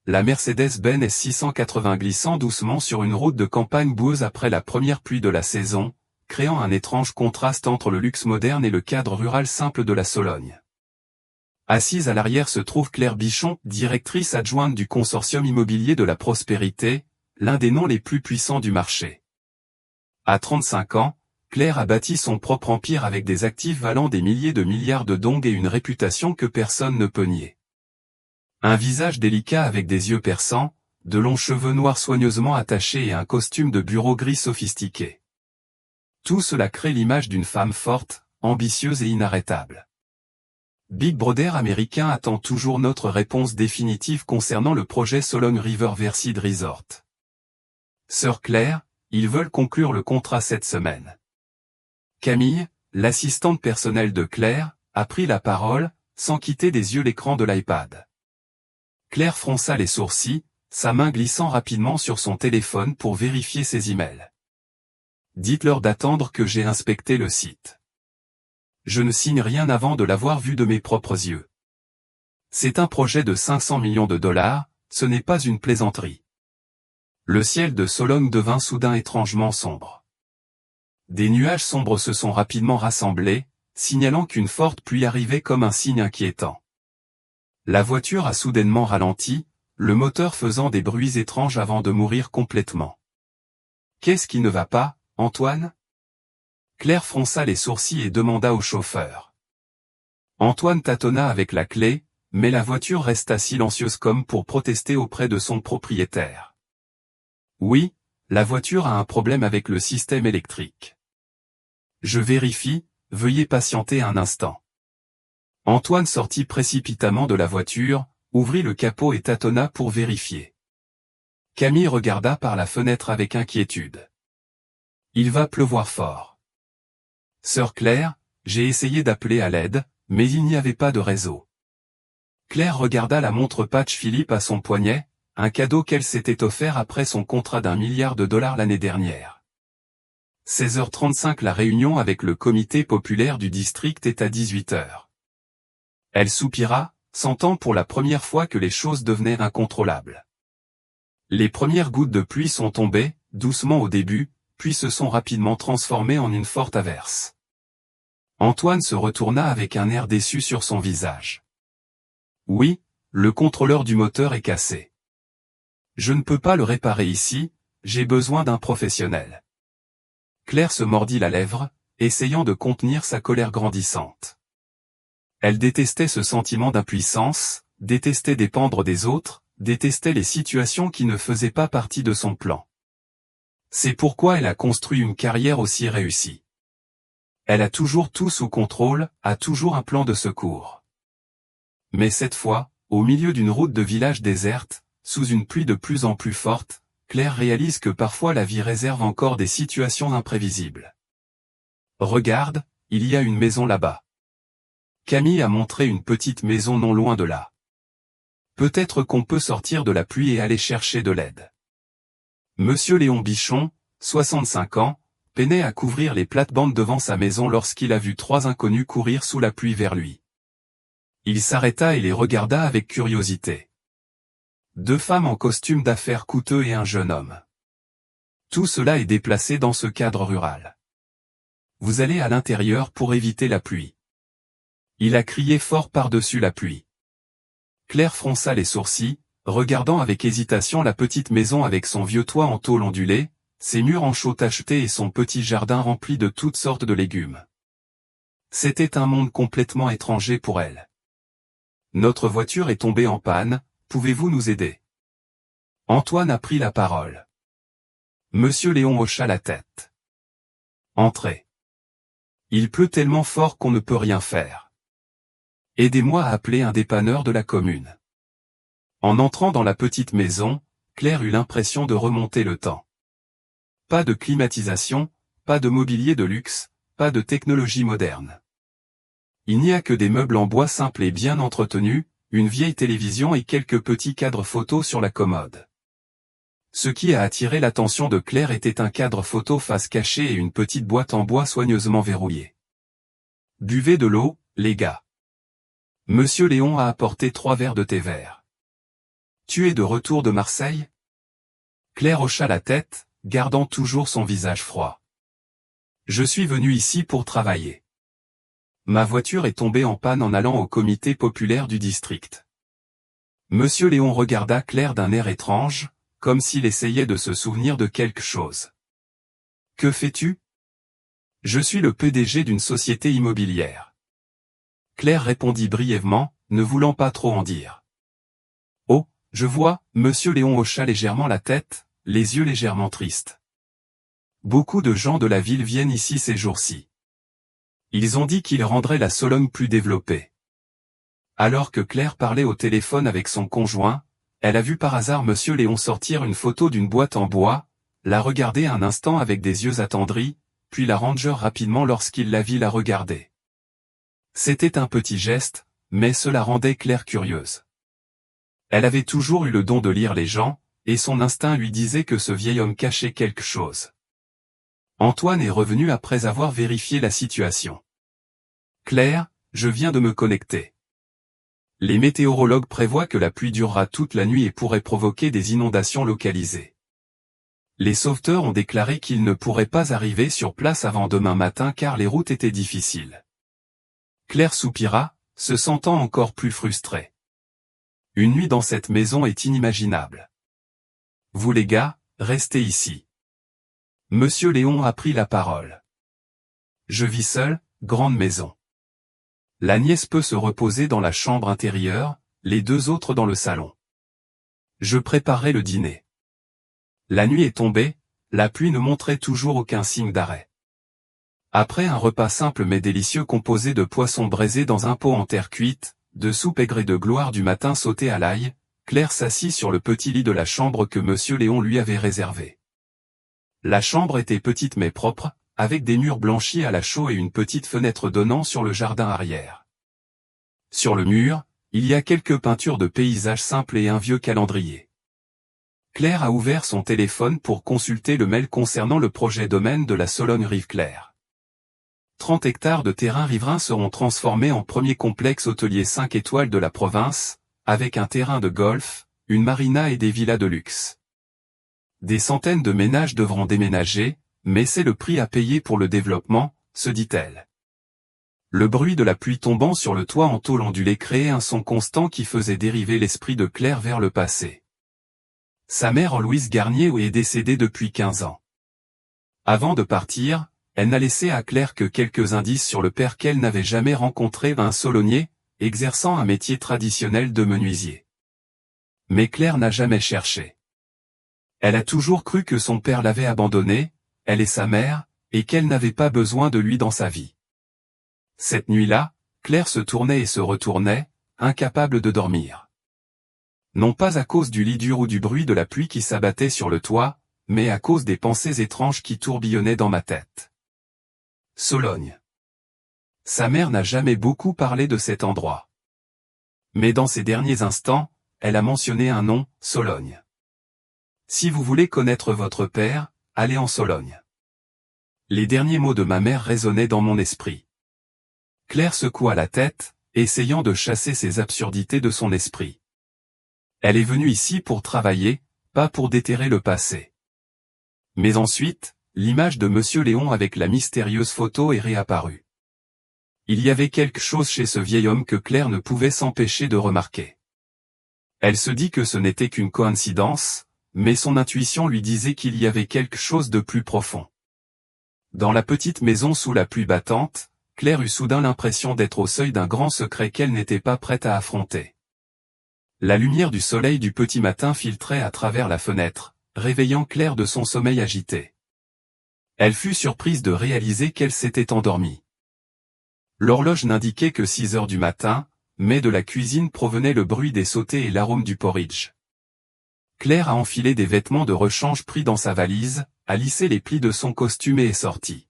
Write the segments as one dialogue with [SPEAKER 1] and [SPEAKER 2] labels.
[SPEAKER 1] la Mercedes-Benz S680 glissant doucement sur une route de campagne boueuse après la première pluie de la saison, créant un étrange contraste entre le luxe moderne et le cadre rural simple de la Sologne. Assise à l'arrière se trouve Claire Bichon, directrice adjointe du consortium immobilier de la prospérité, l'un des noms les plus puissants du marché. À 35 ans, Claire a bâti son propre empire avec des actifs valant des milliers de milliards de dong et une réputation que personne ne peut nier. Un visage délicat avec des yeux perçants, de longs cheveux noirs soigneusement attachés et un costume de bureau gris sophistiqué. Tout cela crée l'image d'une femme forte, ambitieuse et inarrêtable. Big Brother américain attend toujours notre réponse définitive concernant le projet Sologne River Verside Resort. Sœur Claire, ils veulent conclure le contrat cette semaine. Camille, l'assistante personnelle de Claire, a pris la parole, sans quitter des yeux l'écran de l'iPad. Claire fronça les sourcils, sa main glissant rapidement sur son téléphone pour vérifier ses emails. Dites-leur d'attendre que j'ai inspecté le site. Je ne signe rien avant de l'avoir vu de mes propres yeux. C'est un projet de 500 millions de dollars, ce n'est pas une plaisanterie. Le ciel de Sologne devint soudain étrangement sombre. Des nuages sombres se sont rapidement rassemblés, signalant qu'une forte pluie arrivait comme un signe inquiétant. La voiture a soudainement ralenti, le moteur faisant des bruits étranges avant de mourir complètement. Qu'est-ce qui ne va pas, Antoine ? Claire fronça les sourcils et demanda au chauffeur. Antoine tâtonna avec la clé, mais la voiture resta silencieuse comme pour protester auprès de son propriétaire. Oui, la voiture a un problème avec le système électrique. Je vérifie, veuillez patienter un instant. Antoine sortit précipitamment de la voiture, ouvrit le capot et tâtonna pour vérifier. Camille regarda par la fenêtre avec inquiétude. Il va pleuvoir fort. Sœur Claire, j'ai essayé d'appeler à l'aide, mais il n'y avait pas de réseau. Claire regarda la montre Patch Philippe à son poignet, un cadeau qu'elle s'était offert après son contrat d'1 milliard de dollars l'année dernière. 16h35 La réunion avec le comité populaire du district est à 18h. Elle soupira, sentant pour la première fois que les choses devenaient incontrôlables. Les premières gouttes de pluie sont tombées, doucement au début, puis se sont rapidement transformées en une forte averse. Antoine se retourna avec un air déçu sur son visage. Oui, le contrôleur du moteur est cassé. Je ne peux pas le réparer ici, j'ai besoin d'un professionnel. Claire se mordit la lèvre, essayant de contenir sa colère grandissante. Elle détestait ce sentiment d'impuissance, détestait dépendre des autres, détestait les situations qui ne faisaient pas partie de son plan. C'est pourquoi elle a construit une carrière aussi réussie. Elle a toujours tout sous contrôle, a toujours un plan de secours. Mais cette fois, au milieu d'une route de village déserte, sous une pluie de plus en plus forte, Claire réalise que parfois la vie réserve encore des situations imprévisibles. Regarde, il y a une maison là-bas. Camille a montré une petite maison non loin de là. Peut-être qu'on peut sortir de la pluie et aller chercher de l'aide. Monsieur Léon Bichon, 65 ans, peinait à couvrir les plates-bandes devant sa maison lorsqu'il a vu 3 inconnus courir sous la pluie vers lui. Il s'arrêta et les regarda avec curiosité. 2 femmes en costume d'affaires coûteux et un jeune homme. Tout cela est déplacé dans ce cadre rural. Vous allez à l'intérieur pour éviter la pluie. Il a crié fort par-dessus la pluie. Claire fronça les sourcils, regardant avec hésitation la petite maison avec son vieux toit en tôle ondulée, ses murs en chaux tachetés et son petit jardin rempli de toutes sortes de légumes. C'était un monde complètement étranger pour elle. Notre voiture est tombée en panne, pouvez-vous nous aider ? Antoine a pris la parole. Monsieur Léon hocha la tête. Entrez. Il pleut tellement fort qu'on ne peut rien faire. Aidez-moi à appeler un dépanneur de la commune. En entrant dans la petite maison, Claire eut l'impression de remonter le temps. Pas de climatisation, pas de mobilier de luxe, pas de technologie moderne. Il n'y a que des meubles en bois simples et bien entretenus, une vieille télévision et quelques petits cadres photos sur la commode. Ce qui a attiré l'attention de Claire était un cadre photo face cachée et une petite boîte en bois soigneusement verrouillée. Buvez de l'eau, les gars. Monsieur Léon a apporté 3 verres de thé vert. Tu es de retour de Marseille? Claire hocha la tête, gardant toujours son visage froid. Je suis venu ici pour travailler. Ma voiture est tombée en panne en allant au comité populaire du district. Monsieur Léon regarda Claire d'un air étrange, comme s'il essayait de se souvenir de quelque chose. Que fais-tu? Je suis le PDG d'une société immobilière. Claire répondit brièvement, ne voulant pas trop en dire. Oh, je vois, monsieur Léon hocha légèrement la tête, les yeux légèrement tristes. Beaucoup de gens de la ville viennent ici ces jours-ci. Ils ont dit qu'ils rendraient la Sologne plus développée. Alors que Claire parlait au téléphone avec son conjoint, elle a vu par hasard monsieur Léon sortir une photo d'une boîte en bois, la regarder un instant avec des yeux attendris, puis la ranger rapidement lorsqu'il la vit la regarder. C'était un petit geste, mais cela rendait Claire curieuse. Elle avait toujours eu le don de lire les gens, et son instinct lui disait que ce vieil homme cachait quelque chose. Antoine est revenu après avoir vérifié la situation. Claire, je viens de me connecter. Les météorologues prévoient que la pluie durera toute la nuit et pourrait provoquer des inondations localisées. Les sauveteurs ont déclaré qu'ils ne pourraient pas arriver sur place avant demain matin car les routes étaient difficiles. Claire soupira, se sentant encore plus frustrée. Une nuit dans cette maison est inimaginable. Vous les gars, restez ici. Monsieur Léon a pris la parole. Je vis seul, grande maison. La nièce peut se reposer dans la chambre intérieure, les deux autres dans le salon. Je préparerai le dîner. La nuit est tombée, la pluie ne montrait toujours aucun signe d'arrêt. Après un repas simple mais délicieux composé de poissons braisés dans un pot en terre cuite, de soupe aigre et de gloire du matin sautée à l'ail, Claire s'assit sur le petit lit de la chambre que monsieur Léon lui avait réservé. La chambre était petite mais propre, avec des murs blanchis à la chaux et une petite fenêtre donnant sur le jardin arrière. Sur le mur, il y a quelques peintures de paysages simples et un vieux calendrier. Claire a ouvert son téléphone pour consulter le mail concernant le projet domaine de la Sologne-Rive-Claire. 30 hectares de terrain riverain seront transformés en premier complexe hôtelier 5 étoiles de la province, avec un terrain de golf, une marina et des villas de luxe. Des centaines de ménages devront déménager, mais c'est le prix à payer pour le développement, se dit-elle. Le bruit de la pluie tombant sur le toit en tôle ondulée créait un son constant qui faisait dériver l'esprit de Claire vers le passé. Sa mère Louise Garnier est décédée depuis 15 ans. Avant de partir, elle n'a laissé à Claire que quelques indices sur le père qu'elle n'avait jamais rencontré, un solonnier, exerçant un métier traditionnel de menuisier. Mais Claire n'a jamais cherché. Elle a toujours cru que son père l'avait abandonnée, elle et sa mère, et qu'elle n'avait pas besoin de lui dans sa vie. Cette nuit-là, Claire se tournait et se retournait, incapable de dormir. Non pas à cause du lit dur ou du bruit de la pluie qui s'abattait sur le toit, mais à cause des pensées étranges qui tourbillonnaient dans ma tête. Sologne. Sa mère n'a jamais beaucoup parlé de cet endroit. Mais dans ces derniers instants, elle a mentionné un nom, Sologne. Si vous voulez connaître votre père, allez en Sologne. Les derniers mots de ma mère résonnaient dans mon esprit. Claire secoua la tête, essayant de chasser ces absurdités de son esprit. Elle est venue ici pour travailler, pas pour déterrer le passé. Mais ensuite, l'image de monsieur Léon avec la mystérieuse photo est réapparue. Il y avait quelque chose chez ce vieil homme que Claire ne pouvait s'empêcher de remarquer. Elle se dit que ce n'était qu'une coïncidence, mais son intuition lui disait qu'il y avait quelque chose de plus profond. Dans la petite maison sous la pluie battante, Claire eut soudain l'impression d'être au seuil d'un grand secret qu'elle n'était pas prête à affronter. La lumière du soleil du petit matin filtrait à travers la fenêtre, réveillant Claire de son sommeil agité. Elle fut surprise de réaliser qu'elle s'était endormie. L'horloge n'indiquait que 6 heures du matin, mais de la cuisine provenait le bruit des sautés et l'arôme du porridge. Claire a enfilé des vêtements de rechange pris dans sa valise, a lissé les plis de son costume et est sortie.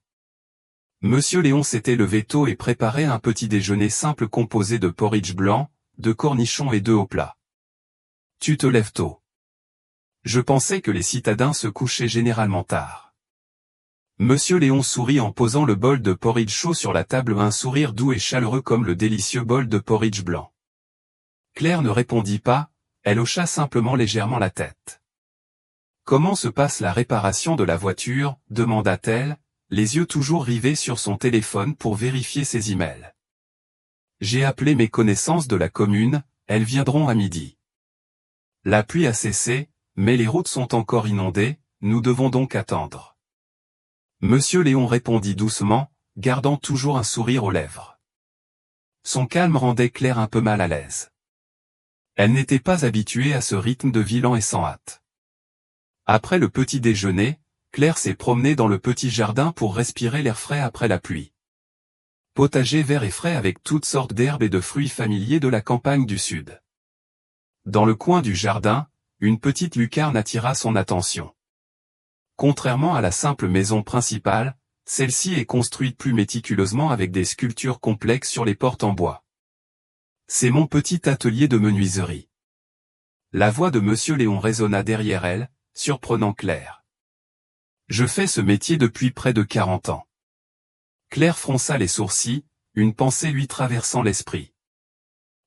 [SPEAKER 1] Monsieur Léon s'était levé tôt et préparait un petit déjeuner simple composé de porridge blanc, de cornichons et d'œufs au plat. Tu te lèves tôt. Je pensais que les citadins se couchaient généralement tard. Monsieur Léon sourit en posant le bol de porridge chaud sur la table, un sourire doux et chaleureux comme le délicieux bol de porridge blanc. Claire ne répondit pas, Elle hocha simplement légèrement la tête. « Comment se passe la réparation de la voiture ?» demanda-t-elle, les yeux toujours rivés sur son téléphone pour vérifier ses emails. « J'ai appelé mes connaissances de la commune, elles viendront à midi. » La pluie a cessé, mais les routes sont encore inondées, nous devons donc attendre. Monsieur Léon répondit doucement, gardant toujours un sourire aux lèvres. Son calme rendait Claire un peu mal à l'aise. Elle n'était pas habituée à ce rythme de vie lent et sans hâte. Après le petit déjeuner, Claire s'est promenée dans le petit jardin pour respirer l'air frais après la pluie. Potager vert et frais avec toutes sortes d'herbes et de fruits familiers de la campagne du sud. Dans le coin du jardin, une petite lucarne attira son attention. Contrairement à la simple maison principale, celle-ci est construite plus méticuleusement avec des sculptures complexes sur les portes en bois. C'est mon petit atelier de menuiserie. La voix de Monsieur Léon résonna derrière elle, surprenant Claire. Je fais ce métier depuis près de 40 ans. Claire fronça les sourcils, une pensée lui traversant l'esprit.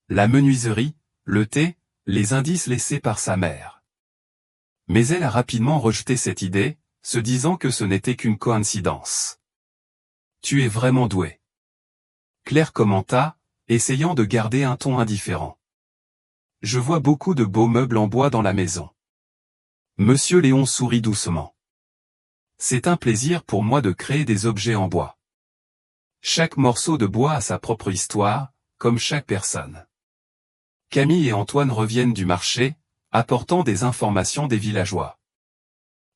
[SPEAKER 1] La menuiserie, le thé, les indices laissés par sa mère. Mais elle a rapidement rejeté cette idée, se disant que ce n'était qu'une coïncidence. Tu es vraiment doué. Claire commenta, essayant de garder un ton indifférent. Je vois beaucoup de beaux meubles en bois dans la maison. Monsieur Léon sourit doucement. C'est un plaisir pour moi de créer des objets en bois. Chaque morceau de bois a sa propre histoire, comme chaque personne. Camille et Antoine reviennent du marché, apportant des informations des villageois.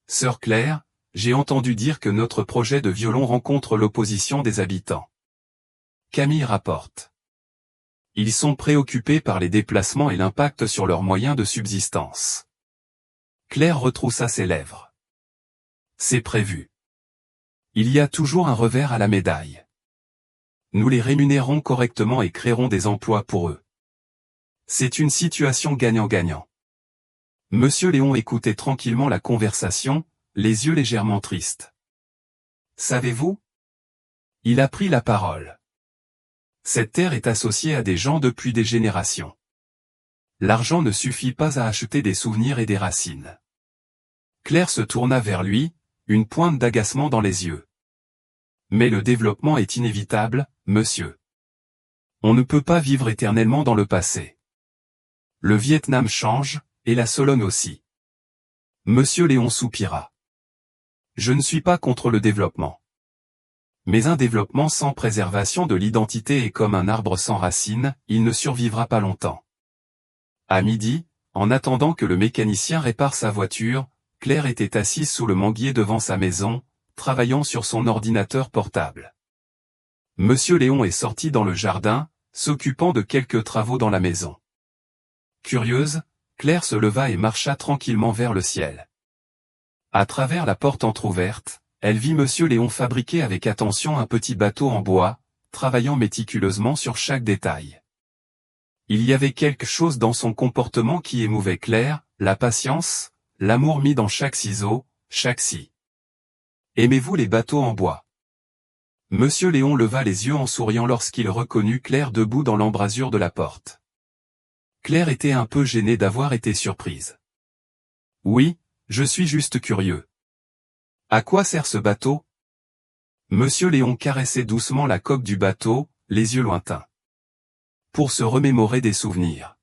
[SPEAKER 1] Sœur Claire, j'ai entendu dire que notre projet de violon rencontre l'opposition des habitants. Camille rapporte. Ils sont préoccupés par les déplacements et l'impact sur leurs moyens de subsistance. Claire retroussa ses lèvres. C'est prévu. Il y a toujours un revers à la médaille. Nous les rémunérons correctement et créerons des emplois pour eux. C'est une situation gagnant-gagnant. Monsieur Léon écoutait tranquillement la conversation, les yeux légèrement tristes. Savez-vous? Il a pris la parole. Cette terre est associée à des gens depuis des générations. L'argent ne suffit pas à acheter des souvenirs et des racines. Claire se tourna vers lui, une pointe d'agacement dans les yeux. Mais le développement est inévitable, monsieur. On ne peut pas vivre éternellement dans le passé. Le Vietnam change, et la Sologne aussi. Monsieur Léon soupira. Je ne suis pas contre le développement. Mais un développement sans préservation de l'identité est comme un arbre sans racines, il ne survivra pas longtemps. À midi, en attendant que le mécanicien répare sa voiture, Claire était assise sous le manguier devant sa maison, travaillant sur son ordinateur portable. Monsieur Léon est sorti dans le jardin, s'occupant de quelques travaux dans la maison. Curieuse, Claire se leva et marcha tranquillement vers le ciel. À travers la porte entr'ouverte, elle vit Monsieur Léon fabriquer avec attention un petit bateau en bois, travaillant méticuleusement sur chaque détail. Il y avait quelque chose dans son comportement qui émouvait Claire, la patience, l'amour mis dans chaque ciseau, chaque scie. Aimez-vous les bateaux en bois? Monsieur Léon leva les yeux en souriant lorsqu'il reconnut Claire debout dans l'embrasure de la porte. Claire était un peu gênée d'avoir été surprise. Oui, je suis juste curieux. À quoi sert ce bateau? Monsieur Léon caressait doucement la coque du bateau, les yeux lointains. Pour se remémorer des souvenirs.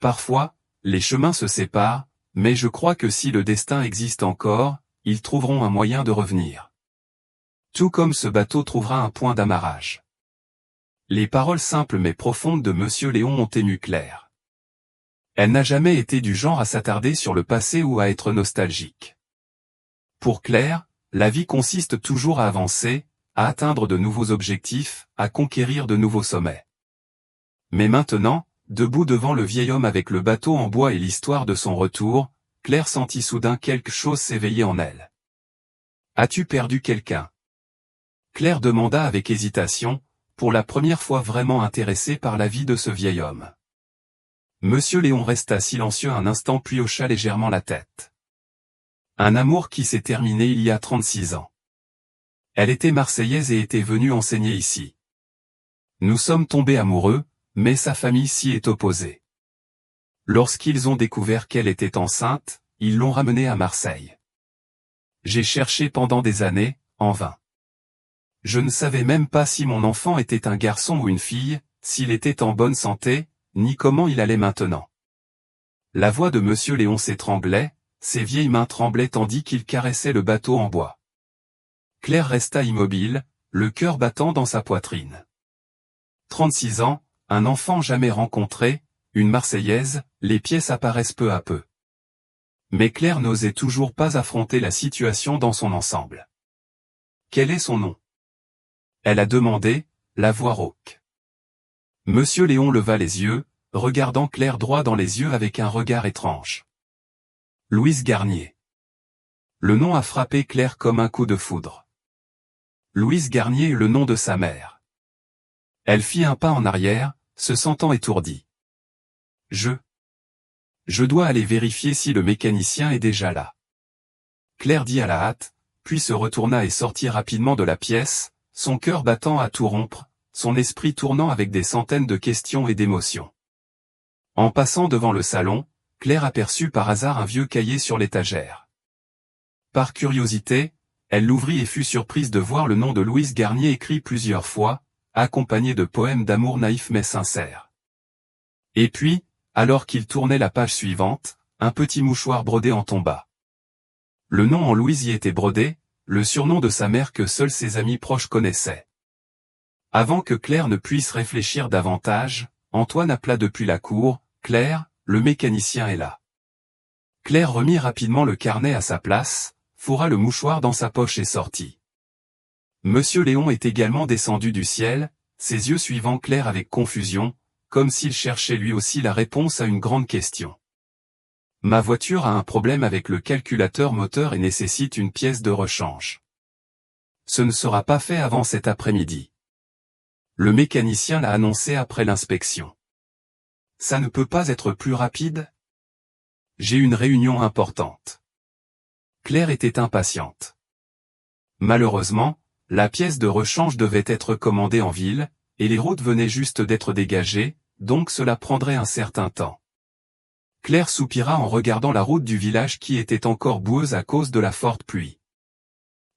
[SPEAKER 1] Parfois, les chemins se séparent, mais je crois que si le destin existe encore, ils trouveront un moyen de revenir. Tout comme ce bateau trouvera un point d'amarrage. Les paroles simples mais profondes de Monsieur Léon ont ému Claire. Elle n'a jamais été du genre à s'attarder sur le passé ou à être nostalgique. Pour Claire, la vie consiste toujours à avancer, à atteindre de nouveaux objectifs, à conquérir de nouveaux sommets. Mais maintenant, debout devant le vieil homme avec le bateau en bois et l'histoire de son retour, Claire sentit soudain quelque chose s'éveiller en elle. « As-tu perdu quelqu'un » Claire demanda avec hésitation, pour la première fois vraiment intéressée par la vie de ce vieil homme. Monsieur Léon resta silencieux un instant puis hocha légèrement la tête. Un amour qui s'est terminé il y a 36 ans. Elle était marseillaise et était venue enseigner ici. Nous sommes tombés amoureux, mais sa famille s'y est opposée. Lorsqu'ils ont découvert qu'elle était enceinte, ils l'ont ramenée à Marseille. J'ai cherché pendant des années, en vain. Je ne savais même pas si mon enfant était un garçon ou une fille, s'il était en bonne santé, ni comment il allait maintenant. La voix de Monsieur Léon s'étranglait, ses vieilles mains tremblaient tandis qu'il caressait le bateau en bois. Claire resta immobile, le cœur battant dans sa poitrine. 36 ans, un enfant jamais rencontré, une Marseillaise, les pièces apparaissent peu à peu. Mais Claire n'osait toujours pas affronter la situation dans son ensemble. Quel est son nom? Elle a demandé, la voix rauque. Monsieur Léon leva les yeux, regardant Claire droit dans les yeux avec un regard étrange. Louise Garnier. Le nom a frappé Claire comme un coup de foudre. Louise Garnier est le nom de sa mère. Elle fit un pas en arrière, se sentant étourdie. Je dois aller vérifier si le mécanicien est déjà là. Claire dit à la hâte, puis se retourna et sortit rapidement de la pièce, son cœur battant à tout rompre, son esprit tournant avec des centaines de questions et d'émotions. En passant devant le salon, Claire aperçut par hasard un vieux cahier sur l'étagère. Par curiosité, elle l'ouvrit et fut surprise de voir le nom de Louise Garnier écrit plusieurs fois, accompagné de poèmes d'amour naïfs mais sincères. Et puis, alors qu'il tournait la page suivante, un petit mouchoir brodé en tomba. Le nom en Louise y était brodé, le surnom de sa mère que seuls ses amis proches connaissaient. Avant que Claire ne puisse réfléchir davantage, Antoine appela depuis la cour, « Claire, le mécanicien est là. » Claire remit rapidement le carnet à sa place, fourra le mouchoir dans sa poche et sortit. Monsieur Léon est également descendu du ciel, ses yeux suivant Claire avec confusion, comme s'il cherchait lui aussi la réponse à une grande question. « Ma voiture a un problème avec le calculateur moteur et nécessite une pièce de rechange. Ce ne sera pas fait avant cet après-midi. Le mécanicien l'a annoncé après l'inspection. Ça ne peut pas être plus rapide? J'ai une réunion importante. » Claire était impatiente. Malheureusement, la pièce de rechange devait être commandée en ville, et les routes venaient juste d'être dégagées, donc cela prendrait un certain temps. Claire soupira en regardant la route du village qui était encore boueuse à cause de la forte pluie.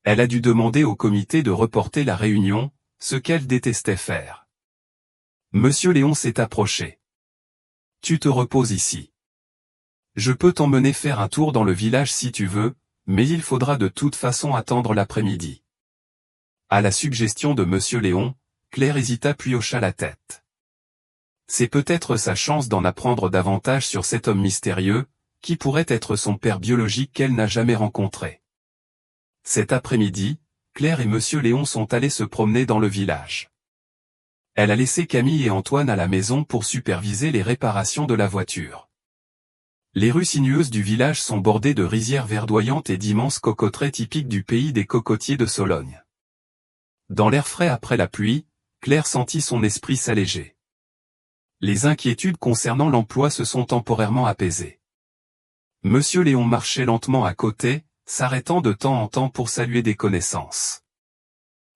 [SPEAKER 1] Elle a dû demander au comité de reporter la réunion, ce qu'elle détestait faire. Monsieur Léon s'est approché. « Tu te reposes ici. Je peux t'emmener faire un tour dans le village si tu veux, mais il faudra de toute façon attendre l'après-midi. » À la suggestion de Monsieur Léon, Claire hésita puis hocha la tête. C'est peut-être sa chance d'en apprendre davantage sur cet homme mystérieux, qui pourrait être son père biologique qu'elle n'a jamais rencontré. Cet après-midi, Claire et Monsieur Léon sont allés se promener dans le village. Elle a laissé Camille et Antoine à la maison pour superviser les réparations de la voiture. Les rues sinueuses du village sont bordées de rizières verdoyantes et d'immenses cocoteraies typiques du pays des cocotiers de Sologne. Dans l'air frais après la pluie, Claire sentit son esprit s'alléger. Les inquiétudes concernant l'emploi se sont temporairement apaisées. Monsieur Léon marchait lentement à côté, s'arrêtant de temps en temps pour saluer des connaissances.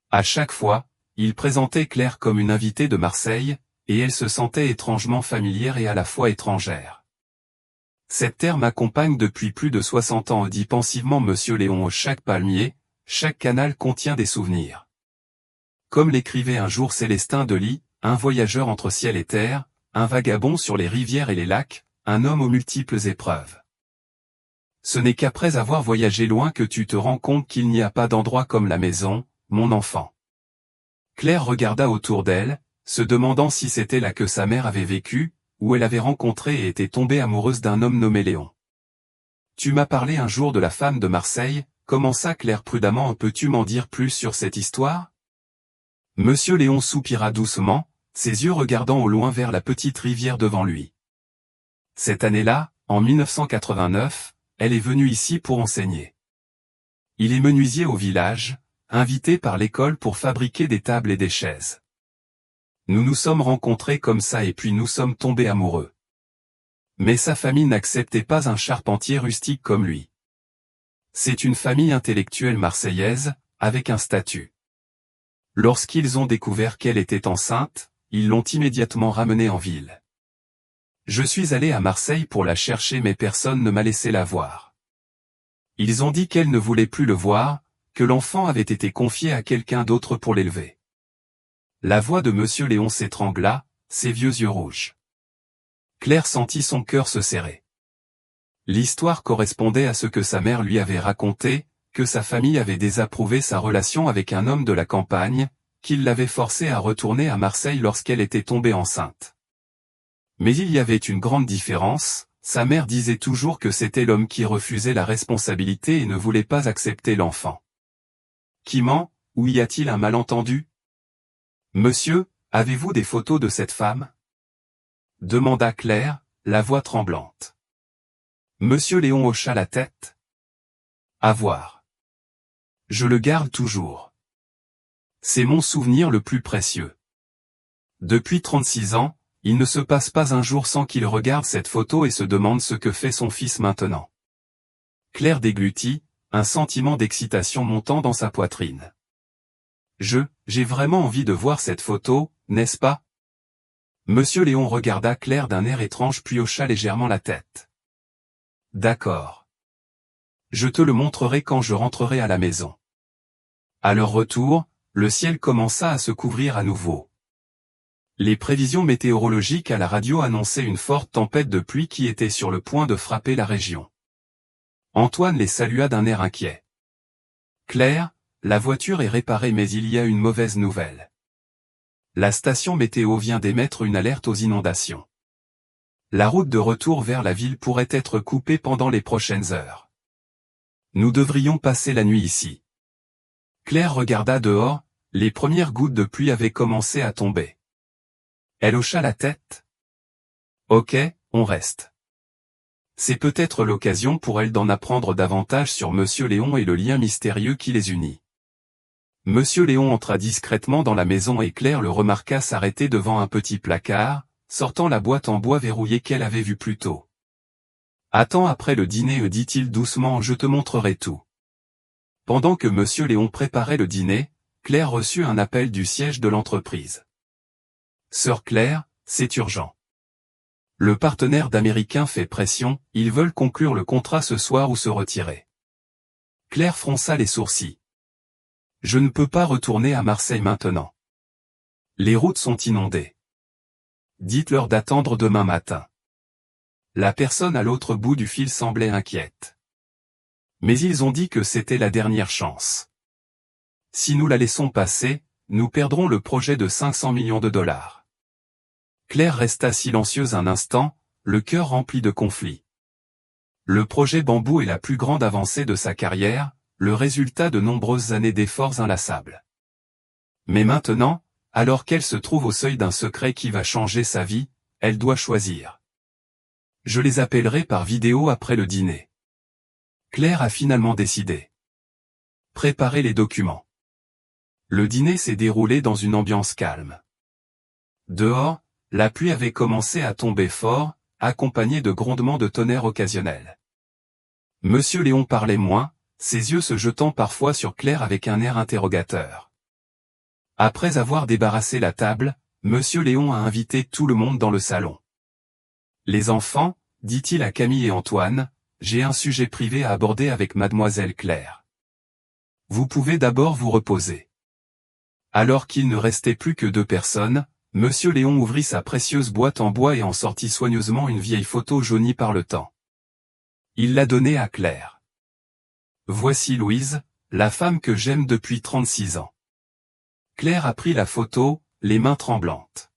[SPEAKER 1] À chaque fois, il présentait Claire comme une invitée de Marseille, et elle se sentait étrangement familière et à la fois étrangère. Cette terre m'accompagne depuis plus de 60 ans, dit pensivement Monsieur Léon. Chaque palmier, chaque canal contient des souvenirs. Comme l'écrivait un jour Célestin Delis, un voyageur entre ciel et terre, un vagabond sur les rivières et les lacs, un homme aux multiples épreuves. Ce n'est qu'après avoir voyagé loin que tu te rends compte qu'il n'y a pas d'endroit comme la maison, mon enfant. Claire regarda autour d'elle, se demandant si c'était là que sa mère avait vécu, où elle avait rencontré et était tombée amoureuse d'un homme nommé Léon. Tu m'as parlé un jour de la femme de Marseille, commença Claire prudemment. Peux-tu m'en dire plus sur cette histoire? Monsieur Léon soupira doucement, ses yeux regardant au loin vers la petite rivière devant lui. Cette année-là, en 1989, elle est venue ici pour enseigner. Il est menuisier au village, invité par l'école pour fabriquer des tables et des chaises. Nous nous sommes rencontrés comme ça et puis nous sommes tombés amoureux. Mais sa famille n'acceptait pas un charpentier rustique comme lui. C'est une famille intellectuelle marseillaise, avec un statut. Lorsqu'ils ont découvert qu'elle était enceinte, ils l'ont immédiatement ramenée en ville. Je suis allé à Marseille pour la chercher mais personne ne m'a laissé la voir. Ils ont dit qu'elle ne voulait plus le voir, que l'enfant avait été confié à quelqu'un d'autre pour l'élever. La voix de Monsieur Léon s'étrangla, ses vieux yeux rouges. Claire sentit son cœur se serrer. L'histoire correspondait à ce que sa mère lui avait raconté, que sa famille avait désapprouvé sa relation avec un homme de la campagne, qu'il l'avait forcée à retourner à Marseille lorsqu'elle était tombée enceinte. Mais il y avait une grande différence, sa mère disait toujours que c'était l'homme qui refusait la responsabilité et ne voulait pas accepter l'enfant. Qui ment, ou y a-t-il un malentendu? Monsieur, avez-vous des photos de cette femme? Demanda Claire, la voix tremblante. Monsieur Léon hocha la tête. À voir. Je le garde toujours. C'est mon souvenir le plus précieux. Depuis 36 ans, il ne se passe pas un jour sans qu'il regarde cette photo et se demande ce que fait son fils maintenant. Claire déglutit, un sentiment d'excitation montant dans sa poitrine. J'ai vraiment envie de voir cette photo, n'est-ce pas? Monsieur Léon regarda Claire d'un air étrange puis hocha légèrement la tête. D'accord. Je te le montrerai quand je rentrerai à la maison. À leur retour, le ciel commença à se couvrir à nouveau. Les prévisions météorologiques à la radio annonçaient une forte tempête de pluie qui était sur le point de frapper la région. Antoine les salua d'un air inquiet. Claire, la voiture est réparée mais il y a une mauvaise nouvelle. La station météo vient d'émettre une alerte aux inondations. La route de retour vers la ville pourrait être coupée pendant les prochaines heures. Nous devrions passer la nuit ici. Claire regarda dehors, les premières gouttes de pluie avaient commencé à tomber. Elle hocha la tête. Ok, on reste. C'est peut-être l'occasion pour elle d'en apprendre davantage sur Monsieur Léon et le lien mystérieux qui les unit. Monsieur Léon entra discrètement dans la maison et Claire le remarqua s'arrêter devant un petit placard, sortant la boîte en bois verrouillée qu'elle avait vue plus tôt. Attends après le dîner, dit-il doucement, je te montrerai tout. Pendant que Monsieur Léon préparait le dîner, Claire reçut un appel du siège de l'entreprise. Sœur Claire, c'est urgent. Le partenaire d'Américain fait pression, ils veulent conclure le contrat ce soir ou se retirer. Claire fronça les sourcils. Je ne peux pas retourner à Marseille maintenant. Les routes sont inondées. Dites-leur d'attendre demain matin. La personne à l'autre bout du fil semblait inquiète. Mais ils ont dit que c'était la dernière chance. Si nous la laissons passer, nous perdrons le projet de 500 millions de dollars. Claire resta silencieuse un instant, le cœur rempli de conflits. Le projet Bambou est la plus grande avancée de sa carrière, le résultat de nombreuses années d'efforts inlassables. Mais maintenant, alors qu'elle se trouve au seuil d'un secret qui va changer sa vie, elle doit choisir. Je les appellerai par vidéo après le dîner. Claire a finalement décidé. Préparer les documents. Le dîner s'est déroulé dans une ambiance calme. Dehors, la pluie avait commencé à tomber fort, accompagnée de grondements de tonnerre occasionnels. Monsieur Léon parlait moins, ses yeux se jetant parfois sur Claire avec un air interrogateur. Après avoir débarrassé la table, Monsieur Léon a invité tout le monde dans le salon. Les enfants, dit-il à Camille et Antoine, j'ai un sujet privé à aborder avec mademoiselle Claire. Vous pouvez d'abord vous reposer. Alors qu'il ne restait plus que 2 personnes, Monsieur Léon ouvrit sa précieuse boîte en bois et en sortit soigneusement une vieille photo jaunie par le temps. Il l'a donnée à Claire. Voici Louise, la femme que j'aime depuis 36 ans. Claire a pris la photo, les mains tremblantes.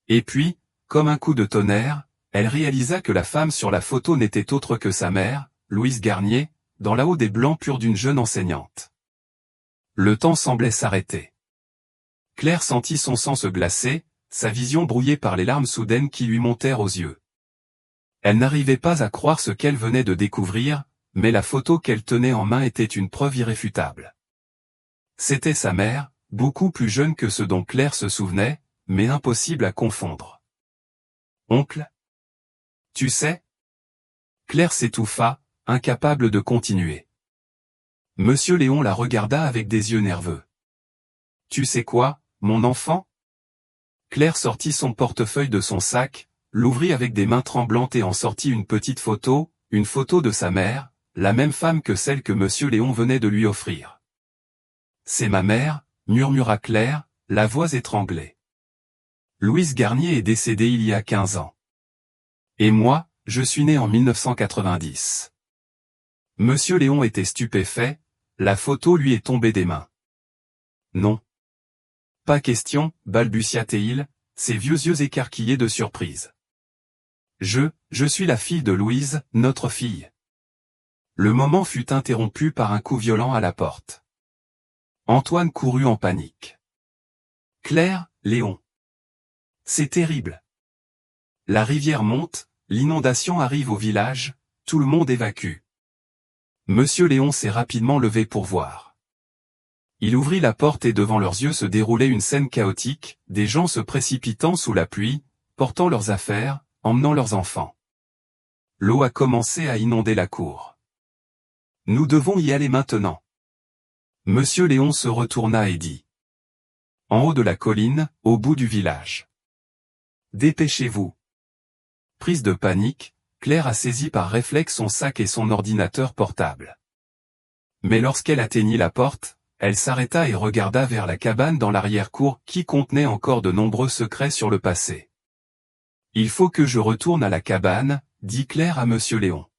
[SPEAKER 1] Et puis, comme un coup de tonnerre, elle réalisa que la femme sur la photo n'était autre que sa mère, Louise Garnier, dans la haut des blancs purs d'une jeune enseignante. Le temps semblait s'arrêter. Claire sentit son sang se glacer, sa vision brouillée par les larmes soudaines qui lui montèrent aux yeux. Elle n'arrivait pas à croire ce qu'elle venait de découvrir, mais la photo qu'elle tenait en main était une preuve irréfutable. C'était sa mère, beaucoup plus jeune que ce dont Claire se souvenait, mais impossible à confondre. Oncle? Tu sais? Claire s'étouffa, incapable de continuer. Monsieur Léon la regarda avec des yeux nerveux. Tu sais quoi, mon enfant? Claire sortit son portefeuille de son sac, l'ouvrit avec des mains tremblantes et en sortit une petite photo, une photo de sa mère, la même femme que celle que Monsieur Léon venait de lui offrir. « C'est ma mère », murmura Claire, la voix étranglée. « Louise Garnier est décédée il y a 15 ans. Et moi, je suis né en 1990. » Monsieur Léon était stupéfait, la photo lui est tombée des mains. « Non. Pas question, balbutia-t-il, ses vieux yeux écarquillés de surprise. Je suis la fille de Louise, notre fille. » Le moment fut interrompu par un coup violent à la porte. Antoine courut en panique. « Claire, Léon. C'est terrible. La rivière monte, l'inondation arrive au village, tout le monde évacue. » Monsieur Léon s'est rapidement levé pour voir. Il ouvrit la porte et devant leurs yeux se déroulait une scène chaotique, des gens se précipitant sous la pluie, portant leurs affaires, emmenant leurs enfants. L'eau a commencé à inonder la cour. « Nous devons y aller maintenant. » Monsieur Léon se retourna et dit. « En haut de la colline, au bout du village. Dépêchez-vous. » Prise de panique, Claire a saisi par réflexe son sac et son ordinateur portable. Mais lorsqu'elle atteignit la porte, elle s'arrêta et regarda vers la cabane dans l'arrière-cour qui contenait encore de nombreux secrets sur le passé. « Il faut que je retourne à la cabane, » dit Claire à Monsieur Léon.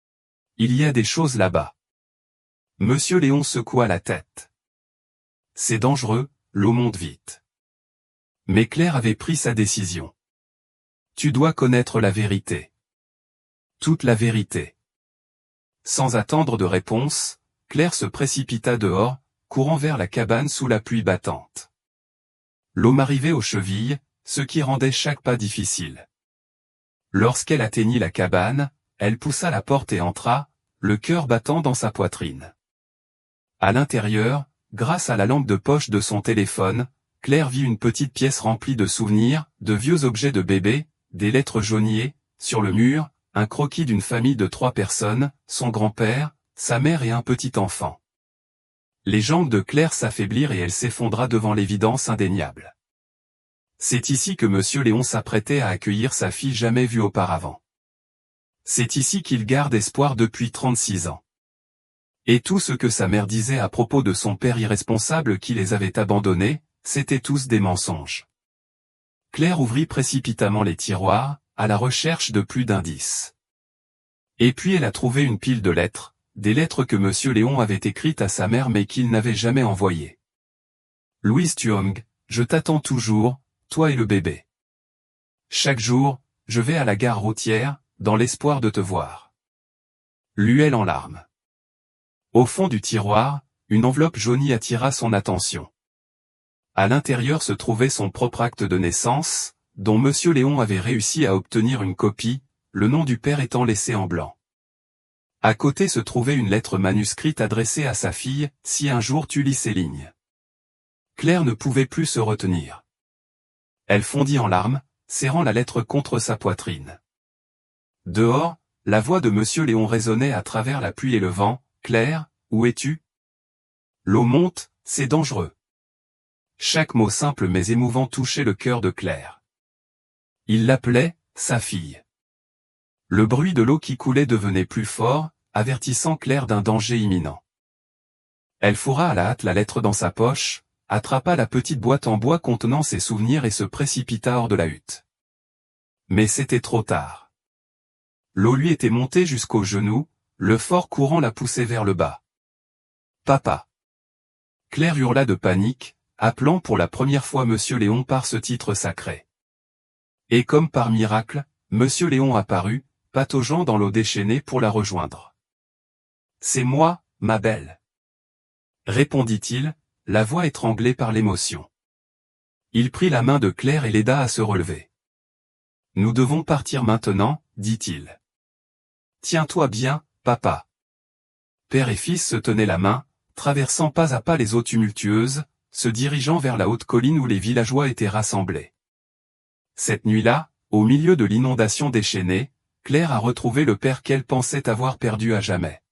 [SPEAKER 1] « Il y a des choses là-bas. » Monsieur Léon secoua la tête. « C'est dangereux, l'eau monte vite. » Mais Claire avait pris sa décision. « Tu dois connaître la vérité. Toute la vérité. » Sans attendre de réponse, Claire se précipita dehors, courant vers la cabane sous la pluie battante. L'eau m'arrivait aux chevilles, ce qui rendait chaque pas difficile. Lorsqu'elle atteignit la cabane, elle poussa la porte et entra, le cœur battant dans sa poitrine. À l'intérieur, grâce à la lampe de poche de son téléphone, Claire vit une petite pièce remplie de souvenirs, de vieux objets de bébé, des lettres jauniées, sur le mur, un croquis d'une famille de 3 personnes, son grand-père, sa mère et un petit enfant. Les jambes de Claire s'affaiblirent et elle s'effondra devant l'évidence indéniable. C'est ici que Monsieur Léon s'apprêtait à accueillir sa fille jamais vue auparavant. C'est ici qu'il garde espoir depuis 36 ans. Et tout ce que sa mère disait à propos de son père irresponsable qui les avait abandonnés, c'étaient tous des mensonges. Claire ouvrit précipitamment les tiroirs, à la recherche de plus d'indices. Et puis elle a trouvé une pile de lettres, des lettres que Monsieur Léon avait écrites à sa mère mais qu'il n'avait jamais envoyées. « Louise Thuong, je t'attends toujours, toi et le bébé. Chaque jour, je vais à la gare routière, dans l'espoir de te voir. » Luelle en larmes. Au fond du tiroir, une enveloppe jaunie attira son attention. À l'intérieur se trouvait son propre acte de naissance, dont Monsieur Léon avait réussi à obtenir une copie, le nom du père étant laissé en blanc. À côté se trouvait une lettre manuscrite adressée à sa fille, « Si un jour tu lis ces lignes. » Claire ne pouvait plus se retenir. Elle fondit en larmes, serrant la lettre contre sa poitrine. Dehors, la voix de Monsieur Léon résonnait à travers la pluie et le vent. « Claire, où es-tu? L'eau monte, c'est dangereux. » Chaque mot simple mais émouvant touchait le cœur de Claire. Il l'appelait, sa fille. Le bruit de l'eau qui coulait devenait plus fort, avertissant Claire d'un danger imminent. Elle fourra à la hâte la lettre dans sa poche, attrapa la petite boîte en bois contenant ses souvenirs et se précipita hors de la hutte. Mais c'était trop tard. L'eau lui était montée jusqu'aux genoux, le fort courant la poussait vers le bas. « Papa !» Claire hurla de panique, appelant pour la première fois Monsieur Léon par ce titre sacré. Et comme par miracle, Monsieur Léon apparut, pataugeant dans l'eau déchaînée pour la rejoindre. « C'est moi, ma belle !» répondit-il, la voix étranglée par l'émotion. Il prit la main de Claire et l'aida à se relever. « Nous devons partir maintenant, dit-il. Tiens-toi bien, papa. » Père et fils se tenaient la main, traversant pas à pas les eaux tumultueuses, se dirigeant vers la haute colline où les villageois étaient rassemblés. Cette nuit-là, au milieu de l'inondation déchaînée, Claire a retrouvé le père qu'elle pensait avoir perdu à jamais.